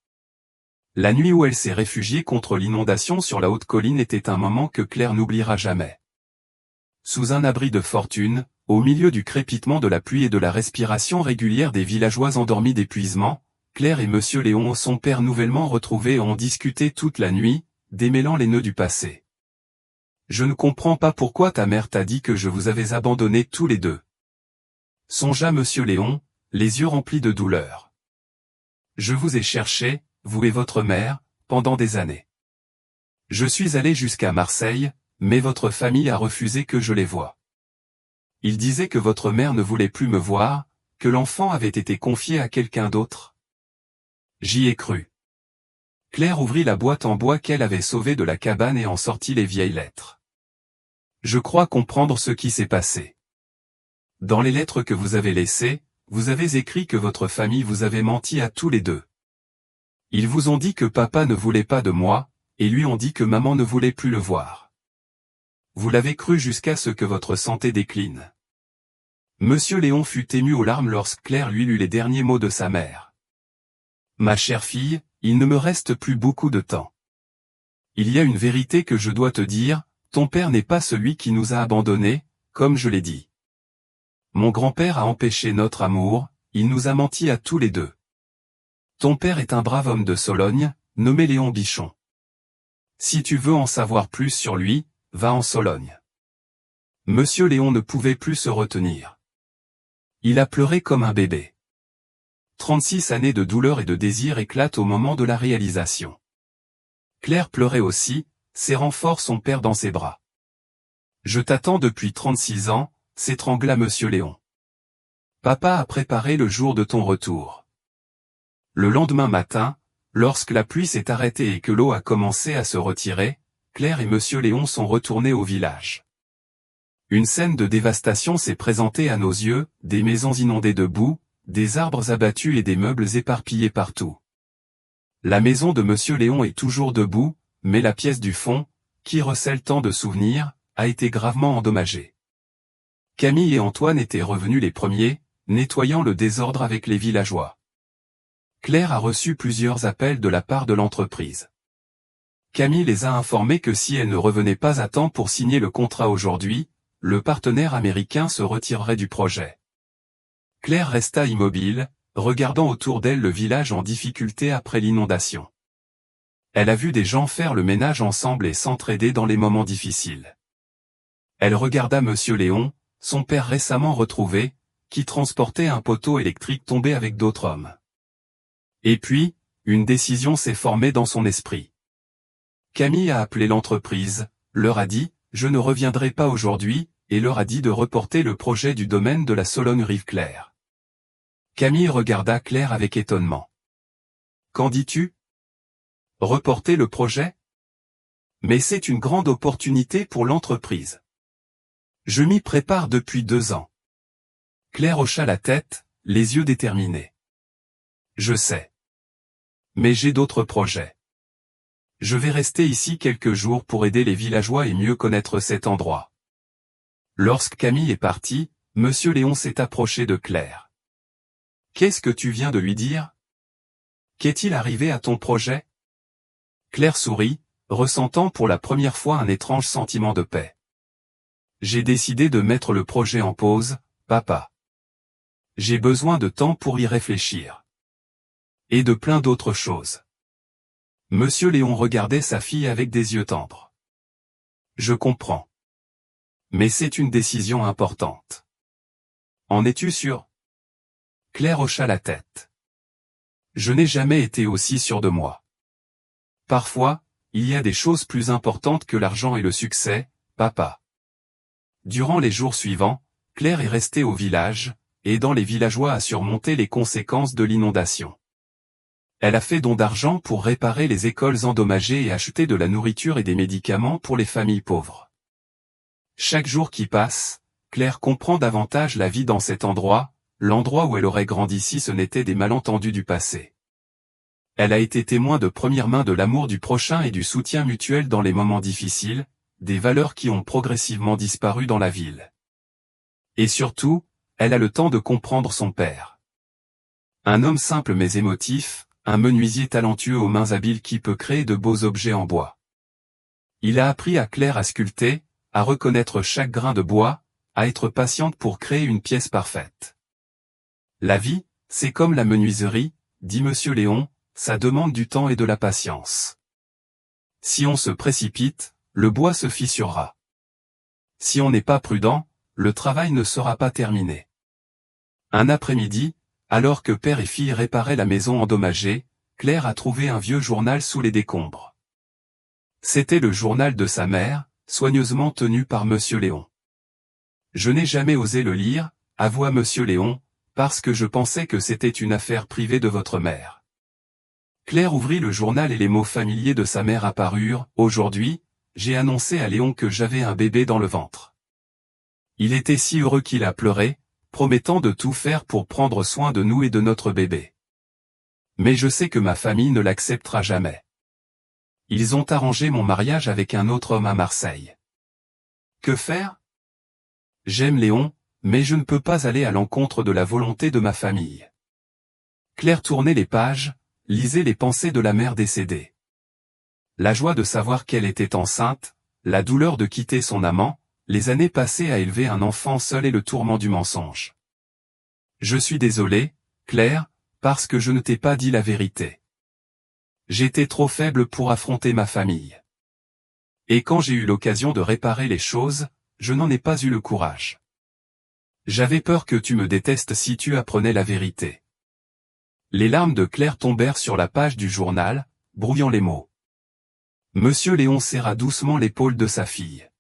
[SPEAKER 1] La nuit où elle s'est réfugiée contre l'inondation sur la haute colline était un moment que Claire n'oubliera jamais. Sous un abri de fortune, au milieu du crépitement de la pluie et de la respiration régulière des villageois endormis d'épuisement, Claire et Monsieur Léon, son père nouvellement retrouvé, ont discuté toute la nuit, démêlant les nœuds du passé. Je ne comprends pas pourquoi ta mère t'a dit que je vous avais abandonnés tous les deux. Songea Monsieur Léon, les yeux remplis de douleur. Je vous ai cherché, vous et votre mère, pendant des années. Je suis allé jusqu'à Marseille, mais votre famille a refusé que je les voie. Il disait que votre mère ne voulait plus me voir, que l'enfant avait été confié à quelqu'un d'autre. J'y ai cru. Claire ouvrit la boîte en bois qu'elle avait sauvée de la cabane et en sortit les vieilles lettres. Je crois comprendre ce qui s'est passé. Dans les lettres que vous avez laissées, vous avez écrit que votre famille vous avait menti à tous les deux. Ils vous ont dit que papa ne voulait pas de moi, et lui ont dit que maman ne voulait plus le voir. Vous l'avez cru jusqu'à ce que votre santé décline. Monsieur Léon fut ému aux larmes lorsque Claire lui lut les derniers mots de sa mère. Ma chère fille, il ne me reste plus beaucoup de temps. Il y a une vérité que je dois te dire, ton père n'est pas celui qui nous a abandonnés, comme je l'ai dit. Mon grand-père a empêché notre amour, il nous a menti à tous les deux. Ton père est un brave homme de Sologne, nommé Léon Bichon. Si tu veux en savoir plus sur lui, va en Sologne. Monsieur Léon ne pouvait plus se retenir. Il a pleuré comme un bébé. 36 années de douleur et de désir éclatent au moment de la réalisation. Claire pleurait aussi, serrant fort son père dans ses bras. Je t'attends depuis 36 ans, s'étrangla Monsieur Léon. Papa a préparé le jour de ton retour. Le lendemain matin, lorsque la pluie s'est arrêtée et que l'eau a commencé à se retirer, Claire et Monsieur Léon sont retournés au village. Une scène de dévastation s'est présentée à nos yeux, des maisons inondées de boue, des arbres abattus et des meubles éparpillés partout. La maison de Monsieur Léon est toujours debout, mais la pièce du fond, qui recèle tant de souvenirs, a été gravement endommagée. Camille et Antoine étaient revenus les premiers, nettoyant le désordre avec les villageois. Claire a reçu plusieurs appels de la part de l'entreprise. Camille les a informés que si elle ne revenait pas à temps pour signer le contrat aujourd'hui, le partenaire américain se retirerait du projet. Claire resta immobile, regardant autour d'elle le village en difficulté après l'inondation. Elle a vu des gens faire le ménage ensemble et s'entraider dans les moments difficiles. Elle regarda Monsieur Léon, son père récemment retrouvé, qui transportait un poteau électrique tombé avec d'autres hommes. Et puis, une décision s'est formée dans son esprit. Camille a appelé l'entreprise, leur a dit « Je ne reviendrai pas aujourd'hui » et leur a dit de reporter le projet du domaine de la Sologne-Rive-Claire. Camille regarda Claire avec étonnement. « Qu'en dis-tu ? Reporter le projet ? Mais c'est une grande opportunité pour l'entreprise. Je m'y prépare depuis 2 ans. » Claire hocha la tête, les yeux déterminés. « Je sais. Mais j'ai d'autres projets. Je vais rester ici quelques jours pour aider les villageois et mieux connaître cet endroit. » Lorsque Camille est partie, Monsieur Léon s'est approché de Claire. « Qu'est-ce que tu viens de lui dire ? Qu'est-il arrivé à ton projet ?» Claire sourit, ressentant pour la première fois un étrange sentiment de paix. « J'ai décidé de mettre le projet en pause, papa. J'ai besoin de temps pour y réfléchir. Et de plein d'autres choses. » Monsieur Léon regardait sa fille avec des yeux tendres. « Je comprends. Mais c'est une décision importante. En es-tu sûr ? » Claire hocha la tête. « Je n'ai jamais été aussi sûr de moi. Parfois, il y a des choses plus importantes que l'argent et le succès, papa. » Durant les jours suivants, Claire est restée au village, aidant les villageois à surmonter les conséquences de l'inondation. Elle a fait don d'argent pour réparer les écoles endommagées et acheter de la nourriture et des médicaments pour les familles pauvres. Chaque jour qui passe, Claire comprend davantage la vie dans cet endroit, l'endroit où elle aurait grandi si ce n'était des malentendus du passé. Elle a été témoin de première main de l'amour du prochain et du soutien mutuel dans les moments difficiles, des valeurs qui ont progressivement disparu dans la ville. Et surtout, elle a le temps de comprendre son père. Un homme simple mais émotif, un menuisier talentueux aux mains habiles qui peut créer de beaux objets en bois. Il a appris à Claire à sculpter, à reconnaître chaque grain de bois, à être patiente pour créer une pièce parfaite. La vie, c'est comme la menuiserie, dit Monsieur Léon, ça demande du temps et de la patience. Si on se précipite, le bois se fissurera. Si on n'est pas prudent, le travail ne sera pas terminé. Un après-midi, alors que père et fille réparaient la maison endommagée, Claire a trouvé un vieux journal sous les décombres. C'était le journal de sa mère, soigneusement tenu par Monsieur Léon. Je n'ai jamais osé le lire, avoua Monsieur Léon, parce que je pensais que c'était une affaire privée de votre mère. Claire ouvrit le journal et les mots familiers de sa mère apparurent. Aujourd'hui, j'ai annoncé à Léon que j'avais un bébé dans le ventre. Il était si heureux qu'il a pleuré, promettant de tout faire pour prendre soin de nous et de notre bébé. Mais je sais que ma famille ne l'acceptera jamais. Ils ont arrangé mon mariage avec un autre homme à Marseille. Que faire? J'aime Léon, mais je ne peux pas aller à l'encontre de la volonté de ma famille. Claire tournait les pages, lisait les pensées de la mère décédée. La joie de savoir qu'elle était enceinte, la douleur de quitter son amant, les années passées à élever un enfant seul et le tourment du mensonge. Je suis désolé, Claire, parce que je ne t'ai pas dit la vérité. J'étais trop faible pour affronter ma famille. Et quand j'ai eu l'occasion de réparer les choses, je n'en ai pas eu le courage. J'avais peur que tu me détestes si tu apprenais la vérité. Les larmes de Claire tombèrent sur la page du journal, brouillant les mots. Monsieur Léon serra doucement l'épaule de sa fille.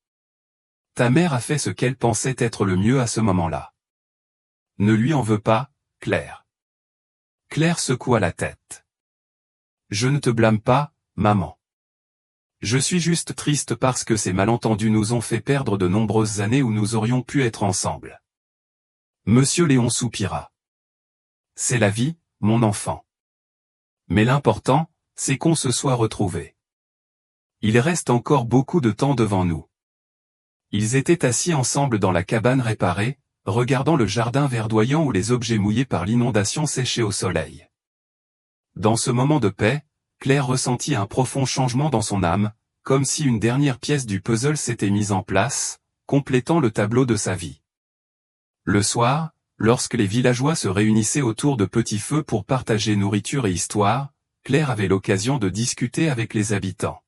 [SPEAKER 1] Ta mère a fait ce qu'elle pensait être le mieux à ce moment-là. Ne lui en veux pas, Claire. Claire secoua la tête. Je ne te blâme pas, maman. Je suis juste triste parce que ces malentendus nous ont fait perdre de nombreuses années où nous aurions pu être ensemble. Monsieur Léon soupira. C'est la vie, mon enfant. Mais l'important, c'est qu'on se soit retrouvés. Il reste encore beaucoup de temps devant nous. Ils étaient assis ensemble dans la cabane réparée, regardant le jardin verdoyant où les objets mouillés par l'inondation séchaient au soleil. Dans ce moment de paix, Claire ressentit un profond changement dans son âme, comme si une dernière pièce du puzzle s'était mise en place, complétant le tableau de sa vie. Le soir, lorsque les villageois se réunissaient autour de petits feux pour partager nourriture et histoire, Claire avait l'occasion de discuter avec les habitants.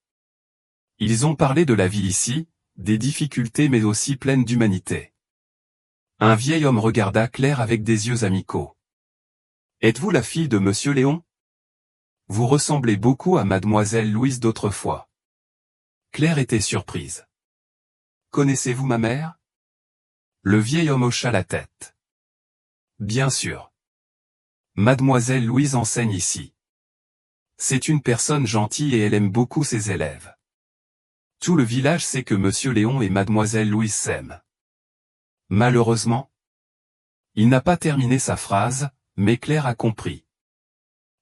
[SPEAKER 1] Ils ont parlé de la vie ici, des difficultés mais aussi pleines d'humanité. Un vieil homme regarda Claire avec des yeux amicaux. « Êtes-vous la fille de Monsieur Léon? Vous ressemblez beaucoup à Mademoiselle Louise d'autrefois. » Claire était surprise. « Connaissez-vous ma mère? » Le vieil homme hocha la tête. « Bien sûr. Mademoiselle Louise enseigne ici. C'est une personne gentille et elle aime beaucoup ses élèves. Tout le village sait que Monsieur Léon et Mademoiselle Louise s'aiment. Malheureusement. » Il n'a pas terminé sa phrase, mais Claire a compris.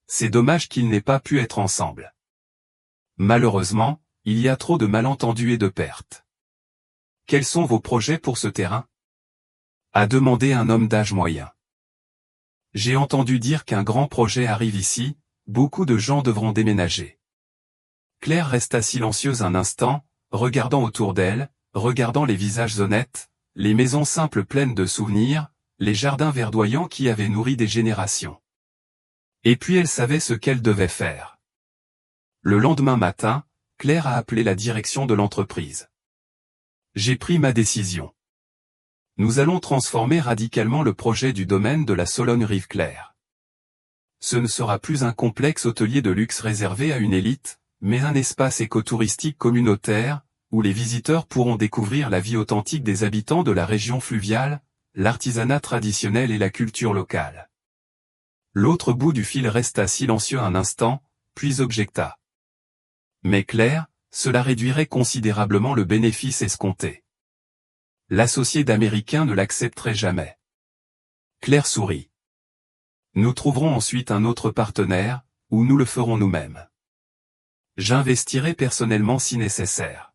[SPEAKER 1] C'est dommage qu'ils n'aient pas pu être ensemble. Malheureusement, il y a trop de malentendus et de pertes. Quels sont vos projets pour ce terrain? A demandé un homme d'âge moyen. J'ai entendu dire qu'un grand projet arrive ici, beaucoup de gens devront déménager. Claire resta silencieuse un instant, regardant autour d'elle, regardant les visages honnêtes, les maisons simples pleines de souvenirs, les jardins verdoyants qui avaient nourri des générations. Et puis elle savait ce qu'elle devait faire. Le lendemain matin, Claire a appelé la direction de l'entreprise. J'ai pris ma décision. Nous allons transformer radicalement le projet du domaine de la Sologne-Rive-Claire. Ce ne sera plus un complexe hôtelier de luxe réservé à une élite, mais un espace écotouristique communautaire, où les visiteurs pourront découvrir la vie authentique des habitants de la région fluviale, l'artisanat traditionnel et la culture locale. L'autre bout du fil resta silencieux un instant, puis objecta. Mais Claire, cela réduirait considérablement le bénéfice escompté. L'associé d'Américain ne l'accepterait jamais. Claire sourit. Nous trouverons ensuite un autre partenaire, ou nous le ferons nous-mêmes. J'investirai personnellement si nécessaire.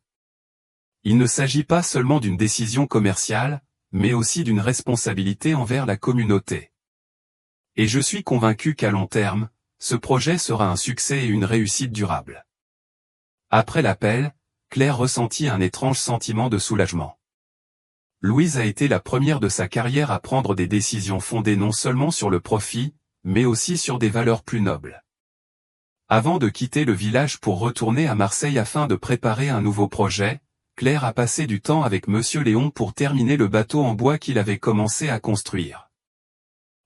[SPEAKER 1] Il ne s'agit pas seulement d'une décision commerciale, mais aussi d'une responsabilité envers la communauté. Et je suis convaincu qu'à long terme, ce projet sera un succès et une réussite durable. Après l'appel, Claire ressentit un étrange sentiment de soulagement. Louise a été la première de sa carrière à prendre des décisions fondées non seulement sur le profit, mais aussi sur des valeurs plus nobles. Avant de quitter le village pour retourner à Marseille afin de préparer un nouveau projet, Claire a passé du temps avec Monsieur Léon pour terminer le bateau en bois qu'il avait commencé à construire.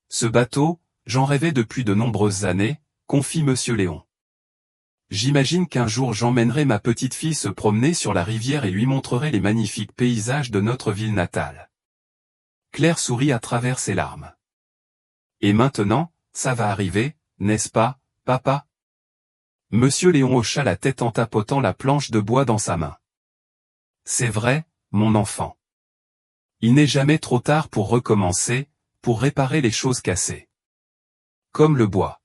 [SPEAKER 1] Ce bateau, j'en rêvais depuis de nombreuses années, confie Monsieur Léon. J'imagine qu'un jour j'emmènerai ma petite fille se promener sur la rivière et lui montrerai les magnifiques paysages de notre ville natale. Claire sourit à travers ses larmes. Et maintenant, ça va arriver, n'est-ce pas, papa? Monsieur Léon hocha la tête en tapotant la planche de bois dans sa main. C'est vrai, mon enfant. Il n'est jamais trop tard pour recommencer, pour réparer les choses cassées. Comme le bois.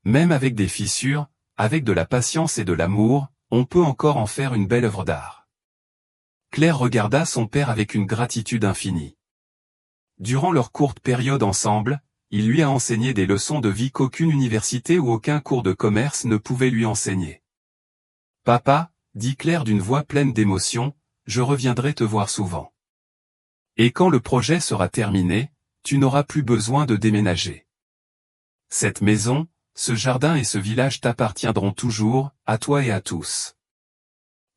[SPEAKER 1] Même avec des fissures, avec de la patience et de l'amour, on peut encore en faire une belle œuvre d'art. Claire regarda son père avec une gratitude infinie. Durant leur courte période ensemble, il lui a enseigné des leçons de vie qu'aucune université ou aucun cours de commerce ne pouvait lui enseigner. Papa, dit Claire d'une voix pleine d'émotion, je reviendrai te voir souvent. Et quand le projet sera terminé, tu n'auras plus besoin de déménager. Cette maison, ce jardin et ce village t'appartiendront toujours, à toi et à tous.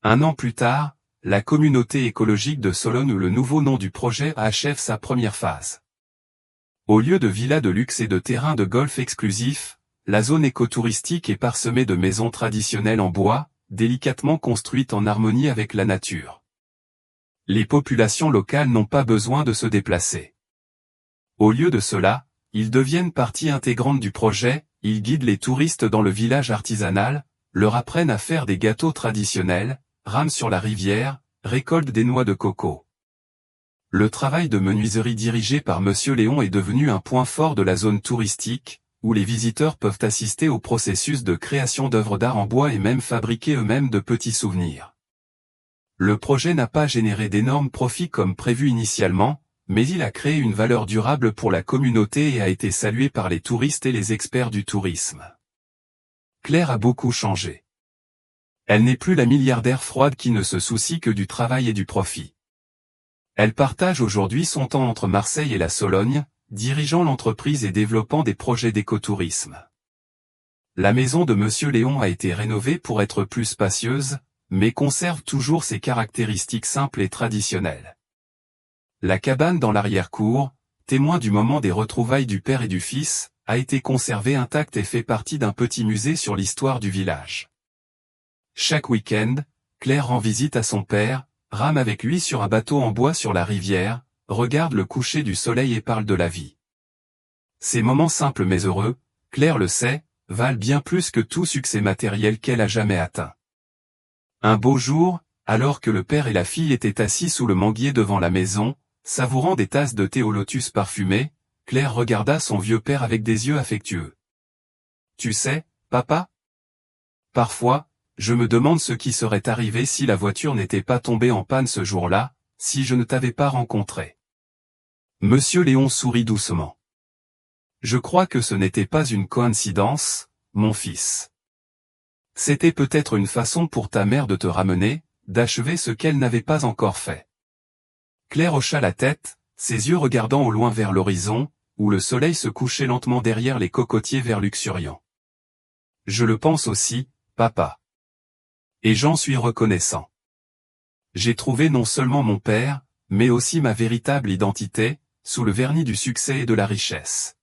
[SPEAKER 1] Un an plus tard, la communauté écologique de Sologne où le nouveau nom du projet achève sa première phase. Au lieu de villas de luxe et de terrains de golf exclusifs, la zone écotouristique est parsemée de maisons traditionnelles en bois, délicatement construites en harmonie avec la nature. Les populations locales n'ont pas besoin de se déplacer. Au lieu de cela, ils deviennent partie intégrante du projet, ils guident les touristes dans le village artisanal, leur apprennent à faire des gâteaux traditionnels, rament sur la rivière, récoltent des noix de coco. Le travail de menuiserie dirigé par Monsieur Léon est devenu un point fort de la zone touristique, où les visiteurs peuvent assister au processus de création d'œuvres d'art en bois et même fabriquer eux-mêmes de petits souvenirs. Le projet n'a pas généré d'énormes profits comme prévu initialement, mais il a créé une valeur durable pour la communauté et a été salué par les touristes et les experts du tourisme. Claire a beaucoup changé. Elle n'est plus la milliardaire froide qui ne se soucie que du travail et du profit. Elle partage aujourd'hui son temps entre Marseille et la Sologne, dirigeant l'entreprise et développant des projets d'écotourisme. La maison de Monsieur Léon a été rénovée pour être plus spacieuse, mais conserve toujours ses caractéristiques simples et traditionnelles. La cabane dans l'arrière-cour, témoin du moment des retrouvailles du père et du fils, a été conservée intacte et fait partie d'un petit musée sur l'histoire du village. Chaque week-end, Claire rend visite à son père, rame avec lui sur un bateau en bois sur la rivière, regarde le coucher du soleil et parle de la vie. Ces moments simples mais heureux, Claire le sait, valent bien plus que tout succès matériel qu'elle a jamais atteint. Un beau jour, alors que le père et la fille étaient assis sous le manguier devant la maison, savourant des tasses de thé au lotus parfumé, Claire regarda son vieux père avec des yeux affectueux. « Tu sais, papa ? Parfois, je me demande ce qui serait arrivé si la voiture n'était pas tombée en panne ce jour-là, si je ne t'avais pas rencontré. » Monsieur Léon sourit doucement. « Je crois que ce n'était pas une coïncidence, mon fils. C'était peut-être une façon pour ta mère de te ramener, d'achever ce qu'elle n'avait pas encore fait. » Claire hocha la tête, ses yeux regardant au loin vers l'horizon, où le soleil se couchait lentement derrière les cocotiers verts luxuriants. « Je le pense aussi, papa. Et j'en suis reconnaissant. J'ai trouvé non seulement mon père, mais aussi ma véritable identité, sous le vernis du succès et de la richesse. »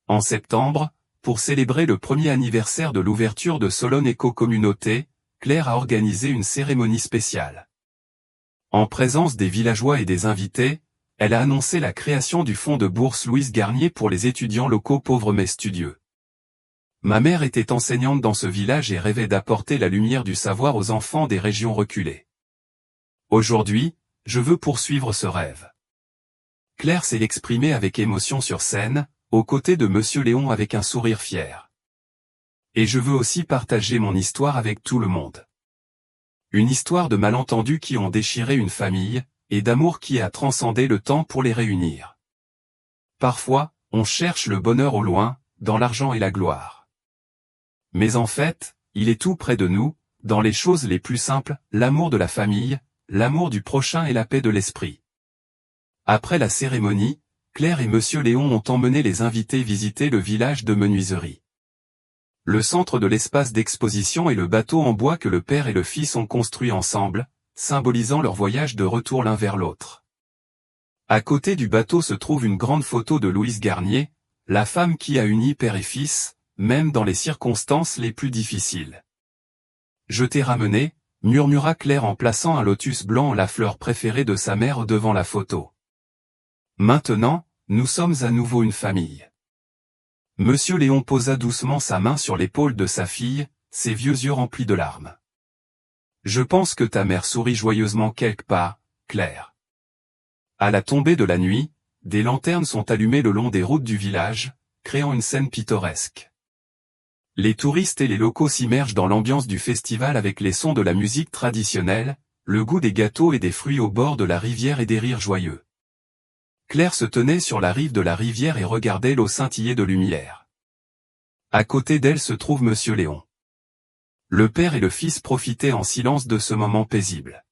[SPEAKER 1] En septembre, pour célébrer le premier anniversaire de l'ouverture de Sologne Éco-Communauté, Claire a organisé une cérémonie spéciale. En présence des villageois et des invités, elle a annoncé la création du fonds de bourse Louise Garnier pour les étudiants locaux pauvres mais studieux. Ma mère était enseignante dans ce village et rêvait d'apporter la lumière du savoir aux enfants des régions reculées. Aujourd'hui, je veux poursuivre ce rêve. Claire s'est exprimée avec émotion sur scène, aux côtés de Monsieur Léon avec un sourire fier. Et je veux aussi partager mon histoire avec tout le monde. Une histoire de malentendus qui ont déchiré une famille, et d'amour qui a transcendé le temps pour les réunir. Parfois, on cherche le bonheur au loin, dans l'argent et la gloire. Mais en fait, il est tout près de nous, dans les choses les plus simples, l'amour de la famille, l'amour du prochain et la paix de l'esprit. Après la cérémonie, Claire et Monsieur Léon ont emmené les invités visiter le village de menuiserie. Le centre de l'espace d'exposition est le bateau en bois que le père et le fils ont construit ensemble, symbolisant leur voyage de retour l'un vers l'autre. À côté du bateau se trouve une grande photo de Louise Garnier, la femme qui a uni père et fils, même dans les circonstances les plus difficiles. « Je t'ai ramené », murmura Claire en plaçant un lotus blanc, la fleur préférée de sa mère, devant la photo. « Maintenant, nous sommes à nouveau une famille. » Monsieur Léon posa doucement sa main sur l'épaule de sa fille, ses vieux yeux remplis de larmes. « Je pense que ta mère sourit joyeusement quelque part, Claire. » À la tombée de la nuit, des lanternes sont allumées le long des routes du village, créant une scène pittoresque. Les touristes et les locaux s'immergent dans l'ambiance du festival avec les sons de la musique traditionnelle, le goût des gâteaux et des fruits au bord de la rivière et des rires joyeux. Claire se tenait sur la rive de la rivière et regardait l'eau scintiller de lumière. À côté d'elle se trouve Monsieur Léon. Le père et le fils profitaient en silence de ce moment paisible.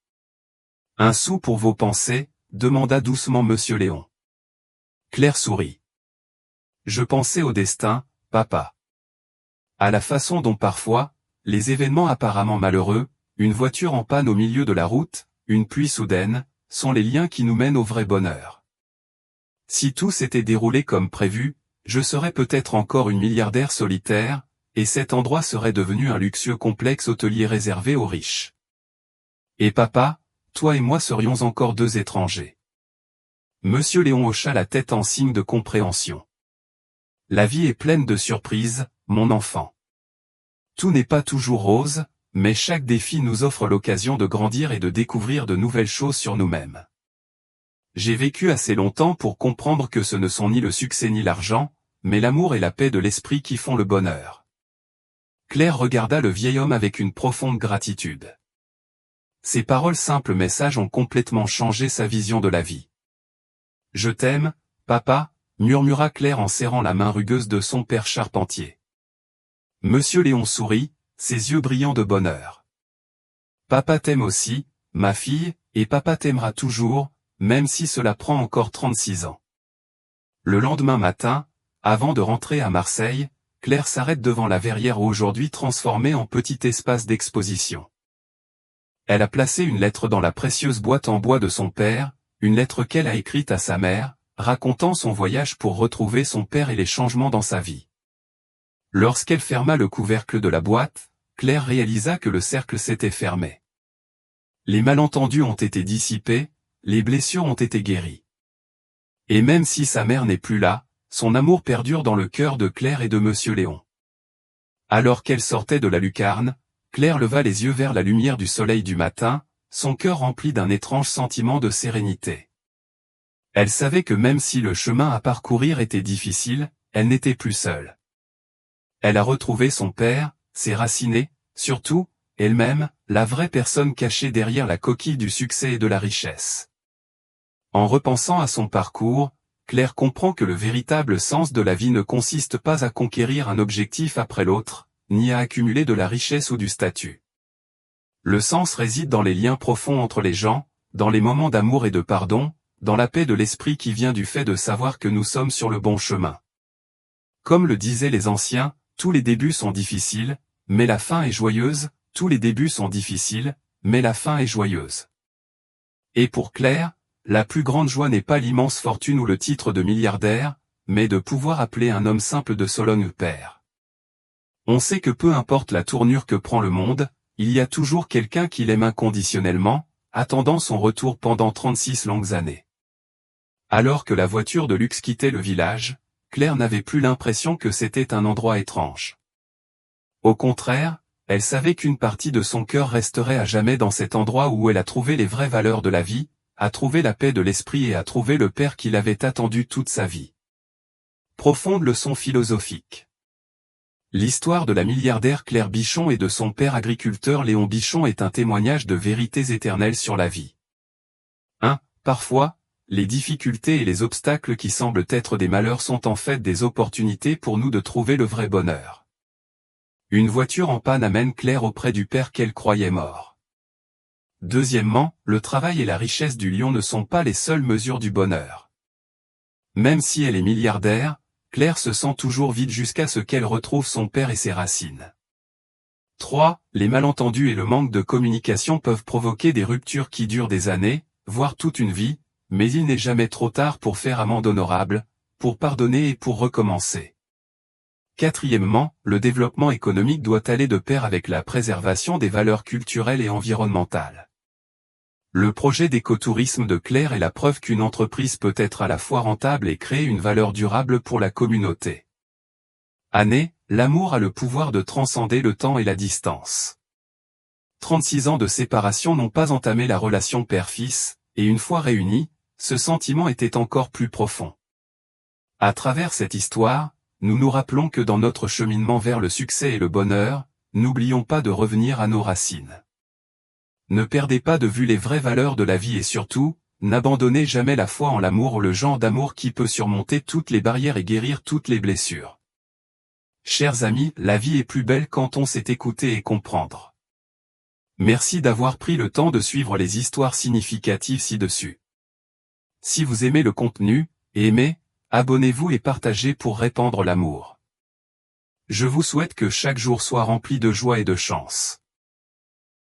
[SPEAKER 1] « Un sou pour vos pensées ?» demanda doucement Monsieur Léon. Claire sourit. « Je pensais au destin, papa. À la façon dont parfois, les événements apparemment malheureux, une voiture en panne au milieu de la route, une pluie soudaine, sont les liens qui nous mènent au vrai bonheur. Si tout s'était déroulé comme prévu, je serais peut-être encore une milliardaire solitaire, et cet endroit serait devenu un luxueux complexe hôtelier réservé aux riches. Et papa, toi et moi serions encore deux étrangers. » Monsieur Léon hocha la tête en signe de compréhension. « La vie est pleine de surprises, mon enfant. Tout n'est pas toujours rose, mais chaque défi nous offre l'occasion de grandir et de découvrir de nouvelles choses sur nous-mêmes. J'ai vécu assez longtemps pour comprendre que ce ne sont ni le succès ni l'argent, mais l'amour et la paix de l'esprit qui font le bonheur. » Claire regarda le vieil homme avec une profonde gratitude. Ces paroles simples messages ont complètement changé sa vision de la vie. « Je t'aime, papa », murmura Claire en serrant la main rugueuse de son père charpentier. Monsieur Léon sourit, ses yeux brillants de bonheur. « Papa t'aime aussi, ma fille, et papa t'aimera toujours, même si cela prend encore 36 ans. » Le lendemain matin, avant de rentrer à Marseille, Claire s'arrête devant la verrière aujourd'hui transformée en petit espace d'exposition. Elle a placé une lettre dans la précieuse boîte en bois de son père, une lettre qu'elle a écrite à sa mère, racontant son voyage pour retrouver son père et les changements dans sa vie. Lorsqu'elle ferma le couvercle de la boîte, Claire réalisa que le cercle s'était fermé. Les malentendus ont été dissipés, les blessures ont été guéries. Et même si sa mère n'est plus là, son amour perdure dans le cœur de Claire et de Monsieur Léon. Alors qu'elle sortait de la lucarne, Claire leva les yeux vers la lumière du soleil du matin, son cœur rempli d'un étrange sentiment de sérénité. Elle savait que même si le chemin à parcourir était difficile, elle n'était plus seule. Elle a retrouvé son père, ses racines, surtout, elle-même, la vraie personne cachée derrière la coquille du succès et de la richesse. En repensant à son parcours, Claire comprend que le véritable sens de la vie ne consiste pas à conquérir un objectif après l'autre, ni à accumuler de la richesse ou du statut. Le sens réside dans les liens profonds entre les gens, dans les moments d'amour et de pardon, dans la paix de l'esprit qui vient du fait de savoir que nous sommes sur le bon chemin. Comme le disaient les anciens, tous les débuts sont difficiles, mais la fin est joyeuse, tous les débuts sont difficiles, mais la fin est joyeuse. Et pour Claire, la plus grande joie n'est pas l'immense fortune ou le titre de milliardaire, mais de pouvoir appeler un homme simple de Sologne père. On sait que peu importe la tournure que prend le monde, il y a toujours quelqu'un qui l'aime inconditionnellement, attendant son retour pendant 36 longues années. Alors que la voiture de luxe quittait le village, Claire n'avait plus l'impression que c'était un endroit étrange. Au contraire, elle savait qu'une partie de son cœur resterait à jamais dans cet endroit où elle a trouvé les vraies valeurs de la vie, a trouvé la paix de l'esprit et a trouvé le père qu'il avait attendu toute sa vie. Profonde leçon philosophique. L'histoire de la milliardaire Claire Bichon et de son père agriculteur Léon Bichon est un témoignage de vérités éternelles sur la vie. 1. Parfois, les difficultés et les obstacles qui semblent être des malheurs sont en fait des opportunités pour nous de trouver le vrai bonheur. Une voiture en panne amène Claire auprès du père qu'elle croyait mort. Deuxièmement, le travail et la richesse du lion ne sont pas les seules mesures du bonheur. Même si elle est milliardaire, Claire se sent toujours vide jusqu'à ce qu'elle retrouve son père et ses racines. 3. Les malentendus et le manque de communication peuvent provoquer des ruptures qui durent des années, voire toute une vie, mais il n'est jamais trop tard pour faire amende honorable, pour pardonner et pour recommencer. Quatrièmement, le développement économique doit aller de pair avec la préservation des valeurs culturelles et environnementales. Le projet d'écotourisme de Claire est la preuve qu'une entreprise peut être à la fois rentable et créer une valeur durable pour la communauté. Année, l'amour a le pouvoir de transcender le temps et la distance. 36 ans de séparation n'ont pas entamé la relation père-fils, et une fois réunis, ce sentiment était encore plus profond. À travers cette histoire, nous nous rappelons que dans notre cheminement vers le succès et le bonheur, n'oublions pas de revenir à nos racines. Ne perdez pas de vue les vraies valeurs de la vie et surtout, n'abandonnez jamais la foi en l'amour, le genre d'amour qui peut surmonter toutes les barrières et guérir toutes les blessures. Chers amis, la vie est plus belle quand on sait écouter et comprendre. Merci d'avoir pris le temps de suivre les histoires significatives ci-dessus. Si vous aimez le contenu, aimez, abonnez-vous et partagez pour répandre l'amour. Je vous souhaite que chaque jour soit rempli de joie et de chance.